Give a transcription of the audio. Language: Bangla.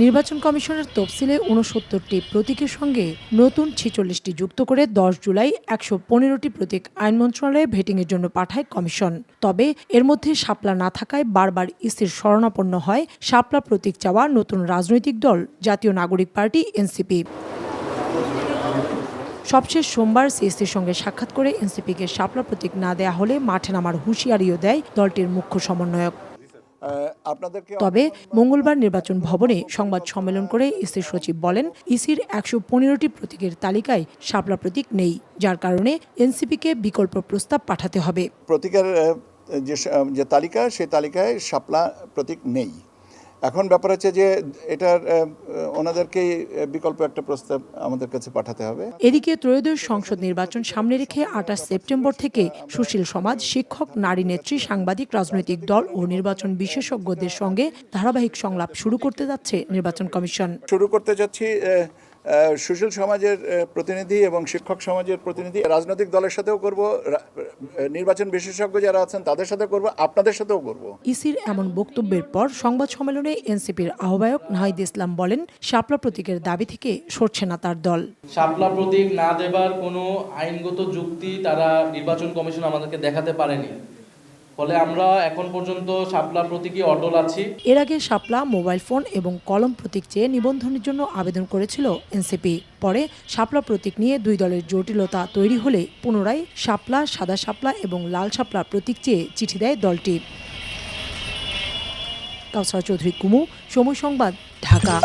নির্বাচন কমিশনের তফসিলে ৬৯টি প্রতীকের সঙ্গে নতুন ৪৬টি যুক্ত করে ১০ জুলাই ১১৫টি প্রতীক আইন মন্ত্রণালয়ে ভেটিংয়ের জন্য পাঠায় কমিশন। তবে এর মধ্যে শাপলা না থাকায় বারবার ইসির শরণাপন্ন হয় শাপলা প্রতীক চাওয়া নতুন রাজনৈতিক দল জাতীয় নাগরিক পার্টি এনসিপি। সবশেষ সোমবার সিইসির সঙ্গে সাক্ষাৎ করে এনসিপিকে শাপলা প্রতীক না দেয়া হলে মাঠে নামার হুঁশিয়ারিও দেয় দলটির মুখ্য সমন্বয়ক। তবে মঙ্গলবার নির্বাচন ভবনে সংবাদ সম্মেলন করে ইসির সচিব বলেন, ইসির ১১৫টি প্রতীকের তালিকায় শাপলা প্রতীক নেই, যার কারণে এনসিপিকে বিকল্প প্রস্তাব পাঠাতে হবে। প্রতীকের যে তালিকা, সেই তালিকায় শাপলা প্রতীক নেই। এখন ব্যাপার হচ্ছে যে এটার ওনাদেরকেই বিকল্প একটা প্রস্তাব আমাদের কাছে পাঠাতে হবে। এদিকে ত্রয়োদশ সংসদ নির্বাচন সামনে রেখে ২৮ সেপ্টেম্বর থেকে সুশীল সমাজ, শিক্ষক, নারী নেত্রী, সাংবাদিক, রাজনৈতিক দল ও নির্বাচন বিশেষজ্ঞদের সঙ্গে ধারাবাহিক সংলাপ শুরু করতে যাচ্ছে নির্বাচন কমিশন। শুরু করতে যাচ্ছি সুশীল সমাজের প্রতিনিধি এবং শিক্ষক সমাজের প্রতিনিধি, রাজনৈতিক দলের সাথেও করব, নির্বাচন বিশেষজ্ঞ যারা আছেন তাদের সাথে করব, আপনাদের সাথেও করব। ইসির এমন বক্তব্যের পর সংবাদ সম্মেলনে এনসিপির আহ্বায়ক নাহিদ ইসলাম বলেন, শাপলা প্রতীকের দাবি থেকে সরছে না তার দল। শাপলা প্রতীক না দেবার কোনো আইনগত যুক্তি তারা নির্বাচন কমিশন আমাদেরকে দেখাতে পারেনি, ফলে আমরা এখন পর্যন্ত শাপলা প্রতীকই অটল আছি। এর আগে শাপলা, মোবাইল ফোন এবং কলম প্রতীক চেয়ে নিবন্ধনের জন্য আবেদন করেছিল এনসিপি। পরে শাপলা প্রতীক নিয়ে দুই দলের জটিলতা তৈরি হলে পুনরায় শাপলা, সাদা শাপলা এবং লাল শাপলা প্রতীক চেয়ে চিঠি দেয় দলটি। কাউসার চৌধুরী কুমু, সময় সংবাদ, ঢাকা।